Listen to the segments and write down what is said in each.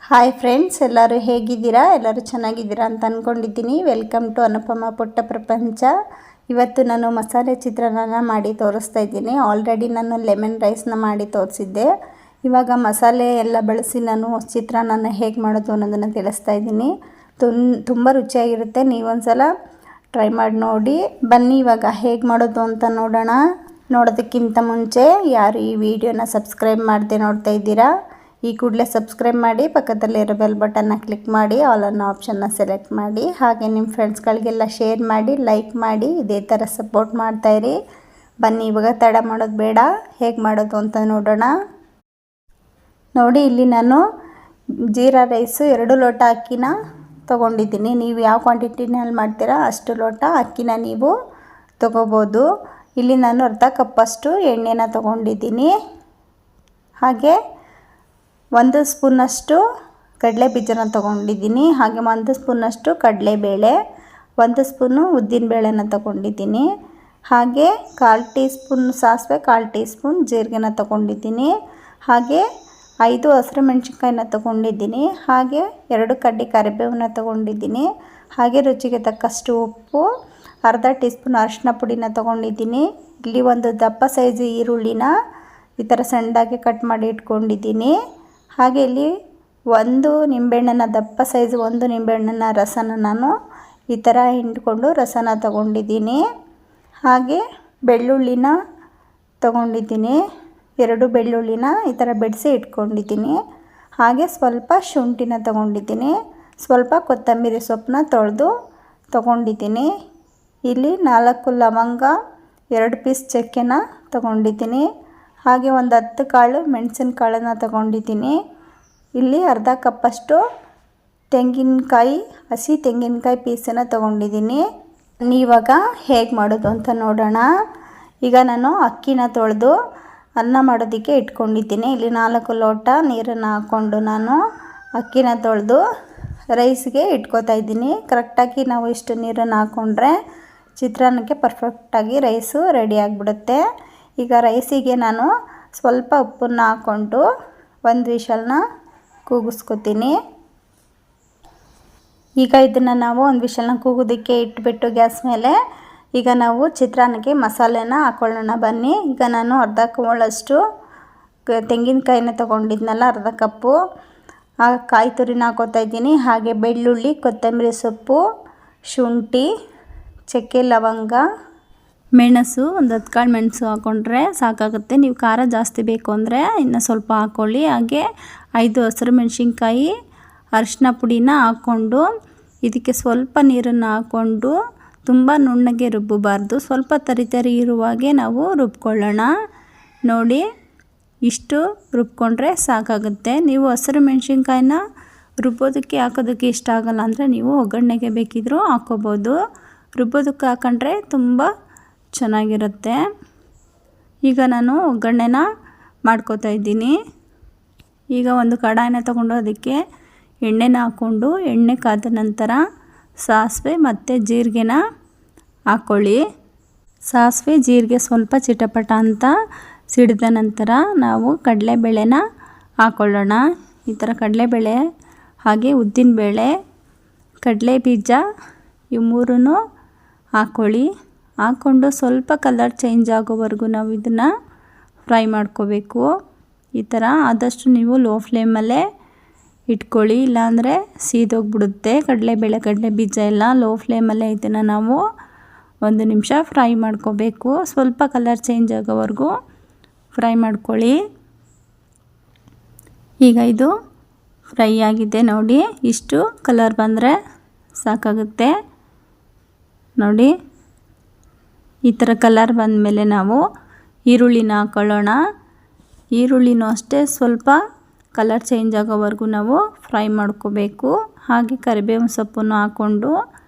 Hi friends, ಎಲ್ಲರೂ ಹೇಗಿದ್ದೀರಾ? ಎಲ್ಲರೂ ಚೆನ್ನಾಗಿದ್ದೀರಾ ಅಂತ ಅಂದ್ಕೊಂಡಿದ್ದೀನಿ. ವೆಲ್ಕಮ್ ಟು ಅನುಪಮ ಪುಟ್ಟ ಪ್ರಪಂಚ. ಇವತ್ತು ನಾನು ಮಸಾಲೆ ಚಿತ್ರಾನ್ನ ಮಾಡಿ ತೋರಿಸ್ತಾ ಇದ್ದೀನಿ. ಆಲ್ರೆಡಿ ನಾನು ಲೆಮನ್ ರೈಸ್ನ ಮಾಡಿ ತೋರಿಸಿದ್ದೆ. ಇವಾಗ ಮಸಾಲೆ ಎಲ್ಲ ಬಳಸಿ ನಾನು ಚಿತ್ರಾನ್ನ ಹೇಗೆ ಮಾಡೋದು ಅನ್ನೋದನ್ನು ತಿಳಿಸ್ತಾ ಇದ್ದೀನಿ. ತುಂಬ ರುಚಿಯಾಗಿರುತ್ತೆ. ನೀವೊಂದ್ಸಲ ಟ್ರೈ ಮಾಡಿ ನೋಡಿ. ಬನ್ನಿ ಇವಾಗ ಹೇಗೆ ಮಾಡೋದು ಅಂತ ನೋಡೋಣ. ನೋಡೋದಕ್ಕಿಂತ ಮುಂಚೆ ಯಾರು ಈ ವಿಡಿಯೋನ ಸಬ್ಸ್ಕ್ರೈಬ್ ಮಾಡದೆ ನೋಡ್ತಾ ಇದ್ದೀರಾ, ಈ ಕೂಡಲೇ ಸಬ್ಸ್ಕ್ರೈಬ್ ಮಾಡಿ, ಪಕ್ಕದಲ್ಲಿರೋ ಬೆಲ್ ಬಟನ್ನ ಕ್ಲಿಕ್ ಮಾಡಿ, ಆಲ್ ಅನ್ನೋ ಆಪ್ಷನ್ನ ಸೆಲೆಕ್ಟ್ ಮಾಡಿ, ಹಾಗೆ ನಿಮ್ಮ ಫ್ರೆಂಡ್ಸ್ಗಳಿಗೆಲ್ಲ ಶೇರ್ ಮಾಡಿ, ಲೈಕ್ ಮಾಡಿ, ಇದೇ ಥರ ಸಪೋರ್ಟ್ ಮಾಡ್ತಾಯಿರಿ. ಬನ್ನಿ ಇವಾಗ ತಡ ಮಾಡೋದು ಬೇಡ, ಹೇಗೆ ಮಾಡೋದು ಅಂತ ನೋಡೋಣ. ನೋಡಿ, ಇಲ್ಲಿ ನಾನು ಜೀರಾ ರೈಸು 2 ಲೋಟ ಅಕ್ಕಿನ ತೊಗೊಂಡಿದ್ದೀನಿ. ನೀವು ಯಾವ ಕ್ವಾಂಟಿಟಿನಲ್ಲಿ ಮಾಡ್ತೀರಾ ಅಷ್ಟು ಲೋಟ ಅಕ್ಕಿನ ನೀವು ತೊಗೋಬೋದು. ಇಲ್ಲಿ ನಾನು ಅರ್ಧ ಕಪ್ಪಷ್ಟು ಎಣ್ಣೆನ ತೊಗೊಂಡಿದ್ದೀನಿ. ಹಾಗೆ 1 ಸ್ಪೂನಷ್ಟು ಕಡಲೆ ಬೀಜನ ತೊಗೊಂಡಿದ್ದೀನಿ. ಹಾಗೆ 1 ಸ್ಪೂನಷ್ಟು ಕಡಲೆಬೇಳೆ, 1 ಸ್ಪೂನು ಉದ್ದಿನಬೇಳೆನ ತೊಗೊಂಡಿದ್ದೀನಿ. ಹಾಗೆ 1/4 ಟೀ ಸ್ಪೂನ್ ಸಾಸಿವೆ, 1/4 ಟೀ ಸ್ಪೂನ್ ಜೀರಿಗೆನ ತೊಗೊಂಡಿದ್ದೀನಿ. ಹಾಗೆ 5 ಹಸಿರುಮೆಣ್ಸಿನ್ಕಾಯಿನ ತೊಗೊಂಡಿದ್ದೀನಿ. ಹಾಗೆ 2 ಕಡ್ಡಿ ಕರಿಬೇವನ್ನ ತೊಗೊಂಡಿದ್ದೀನಿ. ಹಾಗೆ ರುಚಿಗೆ ತಕ್ಕಷ್ಟು ಉಪ್ಪು, ಅರ್ಧ ಟೀ ಸ್ಪೂನ್ ಅರಿಶಿನ ಪುಡಿನ ತೊಗೊಂಡಿದ್ದೀನಿ. ಇಲ್ಲಿ ಒಂದು ದಪ್ಪ ಸೈಜು ಈರುಳ್ಳಿನ ಈ ಥರ ಸಣ್ಣದಾಗಿ ಕಟ್ ಮಾಡಿ ಇಟ್ಕೊಂಡಿದ್ದೀನಿ. ಹಾಗೆ ಇಲ್ಲಿ 1 ನಿಂಬೆಹಣ್ಣನ್ನು ದಪ್ಪ ಸೈಜು 1 ನಿಂಬೆಹಣ್ಣನ್ನು ರಸನ ನಾನು ಈ ಥರ ಹಿಂಡ್ಕೊಂಡು ರಸನ ತೊಗೊಂಡಿದ್ದೀನಿ. ಹಾಗೆ ಬೆಳ್ಳುಳ್ಳಿನ ತೊಗೊಂಡಿದ್ದೀನಿ. 2 ಬೆಳ್ಳುಳ್ಳಿನ ಈ ಥರ ಬಿಡಿಸಿ ಇಟ್ಕೊಂಡಿದ್ದೀನಿ. ಹಾಗೆ ಸ್ವಲ್ಪ ಶುಂಠಿನ ತೊಗೊಂಡಿದ್ದೀನಿ. ಸ್ವಲ್ಪ ಕೊತ್ತಂಬರಿ ಸೊಪ್ಪನ್ನ ತೊಳೆದು ತೊಗೊಂಡಿದ್ದೀನಿ. ಇಲ್ಲಿ 4 ಲವಂಗ, 2 ಪೀಸ್ ಚಕ್ಕೆನ ತೊಗೊಂಡಿದ್ದೀನಿ. ಹಾಗೆ ಒಂದು 10 ಕಾಳು ಮೆಣಸಿನಕಾಳನ್ನು ತೊಗೊಂಡಿದ್ದೀನಿ. ಇಲ್ಲಿ ಅರ್ಧ ಕಪ್ಪಷ್ಟು ತೆಂಗಿನಕಾಯಿ, ಹಸಿ ತೆಂಗಿನಕಾಯಿ ಪೀಸನ್ನು ತೊಗೊಂಡಿದ್ದೀನಿ. ಇವಾಗ ಹೇಗೆ ಮಾಡೋದು ಅಂತ ನೋಡೋಣ. ಈಗ ನಾನು ಅಕ್ಕಿನ ತೊಳೆದು ಅನ್ನ ಮಾಡೋದಕ್ಕೆ ಇಟ್ಕೊಂಡಿದ್ದೀನಿ. ಇಲ್ಲಿ 4 ಲೋಟ ನೀರನ್ನು ಹಾಕ್ಕೊಂಡು ನಾನು ಅಕ್ಕಿನ ತೊಳೆದು ರೈಸ್ಗೆ ಇಟ್ಕೋತಾ ಇದ್ದೀನಿ. ಕರೆಕ್ಟಾಗಿ ನಾವು ಇಷ್ಟು ನೀರನ್ನು ಹಾಕ್ಕೊಂಡ್ರೆ ಚಿತ್ರಾನ್ನಕ್ಕೆ ಪರ್ಫೆಕ್ಟಾಗಿ ರೈಸು ರೆಡಿ ಆಗಿಬಿಡುತ್ತೆ. ಈಗ ರೈಸಿಗೆ ನಾನು ಸ್ವಲ್ಪ ಉಪ್ಪನ್ನು ಹಾಕ್ಕೊಂಡು 1 ವಿಷಲ್ನ ಕೂಗಿಸ್ಕೊತೀನಿ. ಈಗ ಇದನ್ನು ನಾವು 1 ವಿಷಲ್ನ ಕೂಗೋದಕ್ಕೆ ಇಟ್ಬಿಟ್ಟು ಗ್ಯಾಸ್ ಮೇಲೆ ಈಗ ನಾವು ಚಿತ್ರಾನ್ನಕ್ಕೆ ಮಸಾಲೆನ ಹಾಕ್ಕೊಳ್ಳೋಣ ಬನ್ನಿ. ಈಗ ನಾನು ಅರ್ಧ ಕಪ್ಪಷ್ಟು ತೆಂಗಿನಕಾಯಿನ ತೊಗೊಂಡಿದ್ನಲ್ಲ, ಅರ್ಧ ಕಪ್ಪು ಆ ಕಾಯಿ ತುರಿನ ಹಾಕೋತಾ ಇದ್ದೀನಿ. ಹಾಗೆ ಬೆಳ್ಳುಳ್ಳಿ, ಕೊತ್ತಂಬರಿ ಸೊಪ್ಪು, ಶುಂಠಿ, ಚಕ್ಕೆ, ಲವಂಗ, ಮೆಣಸು, ಒಂದು 10 ಕಾಳು ಮೆಣಸು ಹಾಕ್ಕೊಂಡ್ರೆ ಸಾಕಾಗುತ್ತೆ. ನೀವು ಖಾರ ಜಾಸ್ತಿ ಬೇಕು ಅಂದರೆ ಇನ್ನು ಸ್ವಲ್ಪ ಹಾಕ್ಕೊಳ್ಳಿ. ಹಾಗೆ 5 ಹಸಿರು ಮೆಣಸಿನ್ಕಾಯಿ, ಅರಿಶಿನ ಪುಡಿನ ಹಾಕ್ಕೊಂಡು ಇದಕ್ಕೆ ಸ್ವಲ್ಪ ನೀರನ್ನು ಹಾಕ್ಕೊಂಡು ತುಂಬ ನುಣ್ಣಗೆ ರುಬ್ಬಬಾರ್ದು, ಸ್ವಲ್ಪ ತರಿ ಇರುವಾಗೆ ನಾವು ರುಬ್ಕೊಳ್ಳೋಣ. ನೋಡಿ, ಇಷ್ಟು ರುಬ್ಕೊಂಡ್ರೆ ಸಾಕಾಗುತ್ತೆ. ನೀವು ಹಸಿರು ಮೆಣಸಿನ್ಕಾಯಿನ ರುಬ್ಬೋದಕ್ಕೆ ಹಾಕೋದಕ್ಕೆ ಇಷ್ಟ ಆಗಲ್ಲ ಅಂದರೆ ನೀವು ಒಗ್ಗರಣೆಗೆ ಬೇಕಿದ್ದರೂ ಹಾಕ್ಕೋಬೋದು. ರುಬ್ಬೋದಕ್ಕೆ ಹಾಕೊಂಡ್ರೆ ತುಂಬ ಚೆನ್ನಾಗಿರುತ್ತೆ. ಈಗ ನಾನು ಒಗ್ಗರಣೆನ ಮಾಡ್ಕೋತಾ ಇದ್ದೀನಿ. ಈಗ ಒಂದು ಕಡಾಯಿನ ತೊಗೊಂಡು ಅದಕ್ಕೆ ಎಣ್ಣೆನ ಹಾಕ್ಕೊಂಡು ಎಣ್ಣೆ ಕಾದ ನಂತರ ಸಾಸಿವೆ ಮತ್ತು ಜೀರಿಗೆನ ಹಾಕ್ಕೊಳ್ಳಿ. ಸಾಸಿವೆ ಜೀರಿಗೆ ಸ್ವಲ್ಪ ಚಿಟಪಟ ಅಂತ ಸಿಡಿದ ನಂತರ ನಾವು ಕಡಲೆಬೇಳೆನ ಹಾಕ್ಕೊಳ್ಳೋಣ. ಈ ಥರ ಕಡಲೆಬೇಳೆ, ಹಾಗೆ ಉದ್ದಿನಬೇಳೆ, ಕಡಲೆ ಬೀಜ ಇವು 3 ಹಾಕ್ಕೊಳ್ಳಿ. ಹಾಕ್ಕೊಂಡು ಸ್ವಲ್ಪ ಕಲರ್ ಚೇಂಜ್ ಆಗೋವರೆಗೂ ನಾವು ಇದನ್ನು ಫ್ರೈ ಮಾಡ್ಕೋಬೇಕು. ಈ ಥರ ಆದಷ್ಟು ನೀವು ಲೋ ಫ್ಲೇಮಲ್ಲೇ ಇಟ್ಕೊಳ್ಳಿ, ಇಲ್ಲಾಂದರೆ ಸೀದೋಗ್ಬಿಡುತ್ತೆ ಕಡಲೆಬೇಳೆ, ಕಡಲೆ ಬೀಜ ಎಲ್ಲ. ಲೋ ಫ್ಲೇಮಲ್ಲೇ ಇದನ್ನು ನಾವು 1 ನಿಮಿಷ ಫ್ರೈ ಮಾಡ್ಕೋಬೇಕು. ಸ್ವಲ್ಪ ಕಲರ್ ಚೇಂಜ್ ಆಗೋವರೆಗೂ ಫ್ರೈ ಮಾಡ್ಕೊಳ್ಳಿ. ಈಗ ಇದು ಫ್ರೈ ಆಗಿದೆ ನೋಡಿ, ಇಷ್ಟು ಕಲರ್ ಬಂದರೆ ಸಾಕಾಗುತ್ತೆ. ನೋಡಿ, ಈ ಥರ ಕಲರ್ ಬಂದಮೇಲೆ ನಾವು ಈರುಳ್ಳಿನ ಹಾಕ್ಕೊಳ್ಳೋಣ. ಈರುಳ್ಳಿನೂ ಅಷ್ಟೇ ಸ್ವಲ್ಪ ಕಲರ್ ಚೇಂಜ್ ಆಗೋವರೆಗೂ ನಾವು ಫ್ರೈ ಮಾಡ್ಕೋಬೇಕು. ಹಾಗೆ ಕರಿಬೇವಿನ ಸೊಪ್ಪನ್ನು ಹಾಕ್ಕೊಂಡು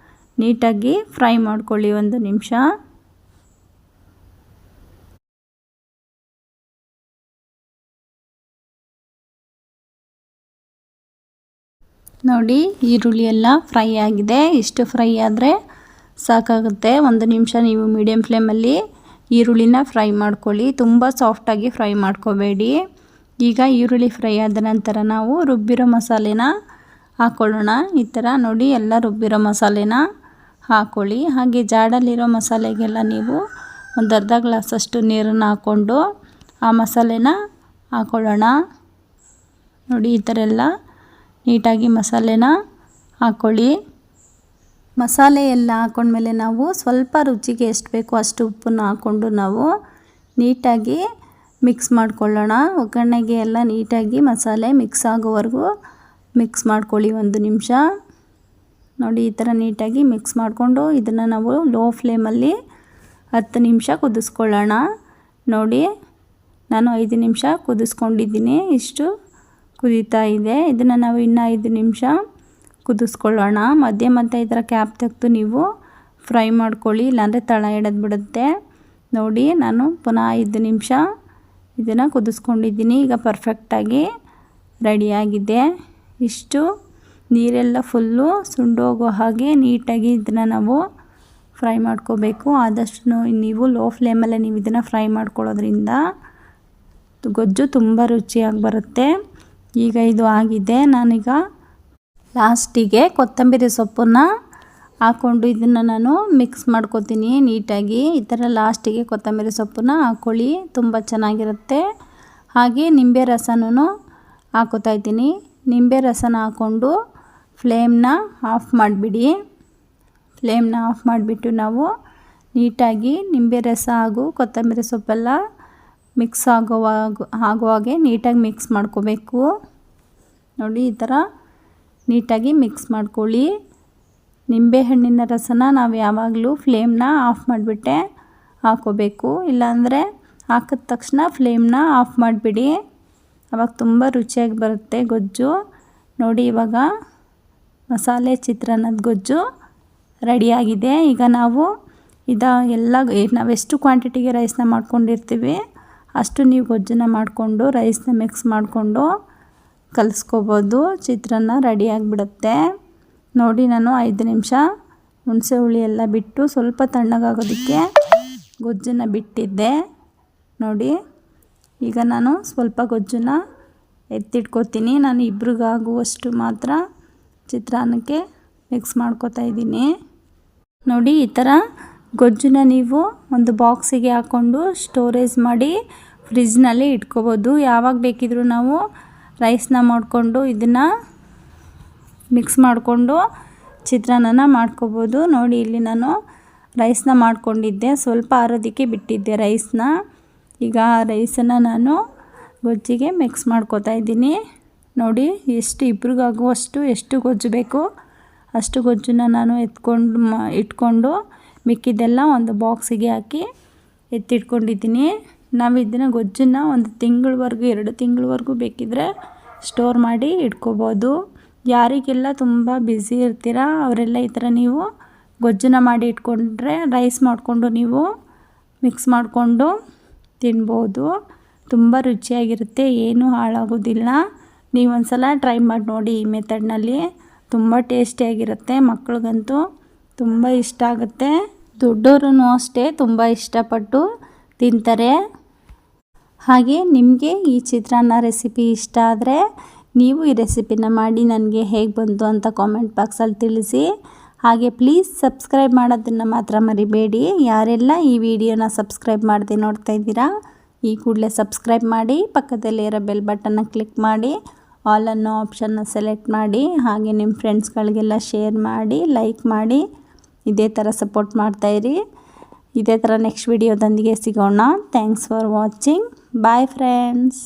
ನೀಟಾಗಿ ಫ್ರೈ ಮಾಡ್ಕೊಳ್ಳಿ 1 ನಿಮಿಷ. ನೋಡಿ, ಈರುಳ್ಳಿ ಎಲ್ಲ ಫ್ರೈ ಆಗಿದೆ. ಇಷ್ಟು ಫ್ರೈ ಆದರೆ ಸಾಕಾಗುತ್ತೆ. 1 ನಿಮಿಷ ನೀವು ಮೀಡಿಯಮ್ ಫ್ಲೇಮಲ್ಲಿ ಈರುಳ್ಳಿನ ಫ್ರೈ ಮಾಡ್ಕೊಳ್ಳಿ. ತುಂಬ ಸಾಫ್ಟಾಗಿ ಫ್ರೈ ಮಾಡ್ಕೋಬೇಡಿ. ಈಗ ಈರುಳ್ಳಿ ಫ್ರೈ ಆದ ನಂತರ ನಾವು ರುಬ್ಬಿರೋ ಮಸಾಲೆನ ಹಾಕ್ಕೊಳ್ಳೋಣ. ಈ ಥರ ನೋಡಿ ಎಲ್ಲ ರುಬ್ಬಿರೋ ಮಸಾಲೆನ ಹಾಕ್ಕೊಳ್ಳಿ. ಹಾಗೆ ಜಾಡಲ್ಲಿರೋ ಮಸಾಲೆಗೆಲ್ಲ ನೀವು ಒಂದು ಅರ್ಧ ಗ್ಲಾಸಷ್ಟು ನೀರನ್ನು ಹಾಕ್ಕೊಂಡು ಆ ಮಸಾಲೆನ ಹಾಕ್ಕೊಳ್ಳೋಣ. ನೋಡಿ ಈ ಥರ ಎಲ್ಲ ನೀಟಾಗಿ ಮಸಾಲೆನ ಹಾಕ್ಕೊಳ್ಳಿ. ಮಸಾಲೆ ಎಲ್ಲ ಹಾಕ್ಕೊಂಡ್ಮೇಲೆ ನಾವು ಸ್ವಲ್ಪ ರುಚಿಗೆ ಎಷ್ಟು ಬೇಕೋ ಅಷ್ಟು ಉಪ್ಪನ್ನು ಹಾಕ್ಕೊಂಡು ನಾವು ನೀಟಾಗಿ ಮಿಕ್ಸ್ ಮಾಡ್ಕೊಳ್ಳೋಣ. ಒಗ್ಗರಣೆಗೆ ಎಲ್ಲ ನೀಟಾಗಿ ಮಸಾಲೆ ಮಿಕ್ಸ್ ಆಗೋವರೆಗೂ ಮಿಕ್ಸ್ ಮಾಡ್ಕೊಳ್ಳಿ 1 ನಿಮಿಷ. ನೋಡಿ ಈ ಥರ ನೀಟಾಗಿ ಮಿಕ್ಸ್ ಮಾಡಿಕೊಂಡು ಇದನ್ನು ನಾವು ಲೋ ಫ್ಲೇಮಲ್ಲಿ 10 ನಿಮಿಷ ಕುದಿಸ್ಕೊಳ್ಳೋಣ. ನೋಡಿ ನಾನು 5 ನಿಮಿಷ ಕುದಿಸ್ಕೊಂಡಿದ್ದೀನಿ. ಇಷ್ಟು ಕುದೀತಾ ಇದೆ. ಇದನ್ನು ನಾವು ಇನ್ನೂ 5 ನಿಮಿಷ ಕುದಿಸ್ಕೊಳ್ಳೋಣ. ಮಧ್ಯೆ ಮತ್ತೆ ಈ ಥರ ಕ್ಯಾಪ್ ತೆಗೆದು ನೀವು ಫ್ರೈ ಮಾಡ್ಕೊಳ್ಳಿ, ಇಲ್ಲಾಂದರೆ ತಳ ಹಿಡಿದು ಬಿಡುತ್ತೆ. ನೋಡಿ ನಾನು ಪುನಃ 5 ನಿಮಿಷ ಇದನ್ನು ಕುದಿಸ್ಕೊಂಡಿದ್ದೀನಿ. ಈಗ ಪರ್ಫೆಕ್ಟಾಗಿ ರೆಡಿಯಾಗಿದೆ. ಇಷ್ಟು ನೀರೆಲ್ಲ ಫುಲ್ಲು ಸುಂಡೋಗೋ ಹಾಗೆ ನೀಟಾಗಿ ಇದನ್ನು ನಾವು ಫ್ರೈ ಮಾಡ್ಕೋಬೇಕು. ಆದಷ್ಟು ನೀವು ಲೋ ಫ್ಲೇಮಲ್ಲೇ ನೀವು ಇದನ್ನು ಫ್ರೈ ಮಾಡ್ಕೊಳ್ಳೋದ್ರಿಂದ ಗೊಜ್ಜು ತುಂಬ ರುಚಿಯಾಗಿ ಬರುತ್ತೆ. ಈಗ ಇದು ಆಗಿದೆ. ನಾನೀಗ ಲಾಸ್ಟಿಗೆ ಕೊತ್ತಂಬರಿ ಸೊಪ್ಪನ್ನು ಹಾಕ್ಕೊಂಡು ಇದನ್ನು ನಾನು ಮಿಕ್ಸ್ ಮಾಡ್ಕೊತೀನಿ ನೀಟಾಗಿ. ಈ ಥರ ಲಾಸ್ಟಿಗೆ ಕೊತ್ತಂಬರಿ ಸೊಪ್ಪನ್ನು ಹಾಕ್ಕೊಳ್ಳಿ, ತುಂಬ ಚೆನ್ನಾಗಿರುತ್ತೆ. ಹಾಗೆ ನಿಂಬೆ ರಸನೂ ಹಾಕೋತಾ ಇದ್ದೀನಿ. ನಿಂಬೆ ರಸನ ಹಾಕ್ಕೊಂಡು ಫ್ಲೇಮ್ನ ಆಫ್ ಮಾಡಿಬಿಡಿ. ಫ್ಲೇಮ್ನ ಆಫ್ ಮಾಡಿಬಿಟ್ಟು ನಾವು ನೀಟಾಗಿ ನಿಂಬೆ ರಸ ಹಾಗೂ ಕೊತ್ತಂಬರಿ ಸೊಪ್ಪೆಲ್ಲ ಮಿಕ್ಸ್ ಆಗುವಾಗೆ ನೀಟಾಗಿ ಮಿಕ್ಸ್ ಮಾಡ್ಕೋಬೇಕು. ನೋಡಿ ಈ ಥರ ನೀಟಾಗಿ ಮಿಕ್ಸ್ ಮಾಡ್ಕೊಳ್ಳಿ. ನಿಂಬೆಹಣ್ಣಿನ ರಸನ ನಾವು ಯಾವಾಗಲೂ ಫ್ಲೇಮ್ನ ಆಫ್ ಮಾಡಿಬಿಟ್ಟೆ ಹಾಕ್ಕೋಬೇಕು, ಇಲ್ಲಾಂದರೆ ಹಾಕಿದ ತಕ್ಷಣ ಫ್ಲೇಮ್ನ ಆಫ್ ಮಾಡಿಬಿಡಿ, ಆವಾಗ ತುಂಬ ರುಚಿಯಾಗಿ ಬರುತ್ತೆ ಗೊಜ್ಜು. ನೋಡಿ ಇವಾಗ ಮಸಾಲೆ ಚಿತ್ರಾನ್ನದ ಗೊಜ್ಜು ರೆಡಿಯಾಗಿದೆ. ಈಗ ನಾವು ನಾವೆಷ್ಟು ಕ್ವಾಂಟಿಟಿಗೆ ರೈಸ್ನ ಮಾಡ್ಕೊಂಡಿರ್ತೀವಿ ಅಷ್ಟು ನೀವು ಗೊಜ್ಜನ್ನು ಮಾಡಿಕೊಂಡು ರೈಸ್ನ ಮಿಕ್ಸ್ ಮಾಡಿಕೊಂಡು ಕಲಿಸ್ಕೋಬೋದು. ಚಿತ್ರಾನ್ನ ರೆಡಿಯಾಗಿಬಿಡುತ್ತೆ. ನೋಡಿ ನಾನು 5 ನಿಮಿಷ ಹುಣಸೆ ಹುಳಿ ಎಲ್ಲ ಬಿಟ್ಟು ಸ್ವಲ್ಪ ತಣ್ಣಗಾಗೋದಕ್ಕೆ ಗೊಜ್ಜನ್ನು ಬಿಟ್ಟಿದ್ದೆ. ನೋಡಿ ಈಗ ನಾನು ಸ್ವಲ್ಪ ಗೊಜ್ಜನ್ನು ಎತ್ತಿಟ್ಕೋತೀನಿ. ನಾನು ಇಬ್ರಿಗಾಗುವಷ್ಟು ಮಾತ್ರ ಚಿತ್ರಾನ್ನಕ್ಕೆ ಮಿಕ್ಸ್ ಮಾಡ್ಕೋತಾ ಇದ್ದೀನಿ. ನೋಡಿ ಈ ಥರ ಗೊಜ್ಜನ್ನ ನೀವು ಒಂದು ಬಾಕ್ಸಿಗೆ ಹಾಕ್ಕೊಂಡು ಸ್ಟೋರೇಜ್ ಮಾಡಿ ಫ್ರಿಜ್ನಲ್ಲಿ ಇಟ್ಕೋಬೋದು. ಯಾವಾಗ ಬೇಕಿದ್ರೂ ನಾವು ರೈಸ್ನ ಮಾಡಿಕೊಂಡು ಇದನ್ನು ಮಿಕ್ಸ್ ಮಾಡಿಕೊಂಡು ಚಿತ್ರಾನ್ನ ಮಾಡ್ಕೋಬೋದು. ನೋಡಿ ಇಲ್ಲಿ ನಾನು ರೈಸ್ನ ಮಾಡ್ಕೊಂಡಿದ್ದೆ, ಸ್ವಲ್ಪ ಆರೋದಕ್ಕೆ ಬಿಟ್ಟಿದ್ದೆ ರೈಸ್ನ. ಈಗ ರೈಸನ್ನು ನಾನು ಗೊಜ್ಜಿಗೆ ಮಿಕ್ಸ್ ಮಾಡ್ಕೋತಾ ಇದ್ದೀನಿ. ನೋಡಿ ಇಬ್ರಿಗಾಗುವಷ್ಟು ಎಷ್ಟು ಗೊಜ್ಜು ಬೇಕು ಅಷ್ಟು ಗೊಜ್ಜನ್ನು ನಾನು ಇಟ್ಕೊಂಡು ಮಿಕ್ಕಿದ್ದೆಲ್ಲ ಒಂದು ಬಾಕ್ಸಿಗೆ ಹಾಕಿ ಎತ್ತಿಟ್ಕೊಂಡಿದ್ದೀನಿ. ನಾವು ಇದನ್ನು ಗೊಜ್ಜನ್ನು 1 ತಿಂಗಳವರೆಗೂ 2 ತಿಂಗಳವರೆಗೂ ಬೇಕಿದ್ದರೆ ಸ್ಟೋರ್ ಮಾಡಿ ಇಟ್ಕೋಬೋದು. ಯಾರಿಗೆಲ್ಲ ತುಂಬ ಬ್ಯುಸಿ ಇರ್ತೀರ ಅವರೆಲ್ಲ ಈ ಥರ ನೀವು ಗೊಜ್ಜನ್ನು ಮಾಡಿ ಇಟ್ಕೊಂಡ್ರೆ ರೈಸ್ ಮಾಡಿಕೊಂಡು ನೀವು ಮಿಕ್ಸ್ ಮಾಡಿಕೊಂಡು ತಿನ್ಬೋದು. ತುಂಬ ರುಚಿಯಾಗಿರುತ್ತೆ, ಏನೂ ಹಾಳಾಗೋದಿಲ್ಲ. ನೀವು ಒಂದು ಸಲ ಟ್ರೈ ಮಾಡಿ ನೋಡಿ ಈ ಮೆಥಡ್ನಲ್ಲಿ, ತುಂಬ ಟೇಸ್ಟಿಯಾಗಿರುತ್ತೆ. ಮಕ್ಳಿಗಂತೂ ತುಂಬ ಇಷ್ಟ ಆಗುತ್ತೆ, ದೊಡ್ಡೋರು ಅಷ್ಟೇ ತುಂಬ ಇಷ್ಟಪಟ್ಟು ತಿಂತಾರೆ. ಹಾಗೆ ನಿಮಗೆ ಈ ಚಿತ್ರಾನ್ನ ರೆಸಿಪಿ ಇಷ್ಟ ಆದರೆ ನೀವು ಈ ರೆಸಿಪಿನ ಮಾಡಿ ನನಗೆ ಹೇಗೆ ಬಂತು ಅಂತ ಕಾಮೆಂಟ್ ಬಾಕ್ಸಲ್ಲಿ ತಿಳಿಸಿ. ಹಾಗೆ ಪ್ಲೀಸ್ ಸಬ್ಸ್ಕ್ರೈಬ್ ಮಾಡೋದನ್ನು ಮಾತ್ರ ಮರಿಬೇಡಿ. ಯಾರೆಲ್ಲ ಈ ವಿಡಿಯೋನ ಸಬ್ಸ್ಕ್ರೈಬ್ ಮಾಡದೆ ನೋಡ್ತಾ ಇದ್ದೀರಾ ಈ ಕೂಡಲೇ ಸಬ್ಸ್ಕ್ರೈಬ್ ಮಾಡಿ, ಪಕ್ಕದಲ್ಲಿರೋ ಬೆಲ್ ಬಟನ್ನ ಕ್ಲಿಕ್ ಮಾಡಿ, ಆಲ್ ಅನ್ನೋ ಆಪ್ಷನ್ನ ಸೆಲೆಕ್ಟ್ ಮಾಡಿ. ಹಾಗೆ ನಿಮ್ಮ ಫ್ರೆಂಡ್ಸ್ಗಳಿಗೆಲ್ಲ ಶೇರ್ ಮಾಡಿ, ಲೈಕ್ ಮಾಡಿ. ಇದೇ ಥರ ಸಪೋರ್ಟ್ ಮಾಡ್ತಾಯಿರಿ. ಇದೇ ಥರ ನೆಕ್ಸ್ಟ್ ವಿಡಿಯೋದೊಂದಿಗೆ ಸಿಗೋಣ. Thanks for watching. Bye friends.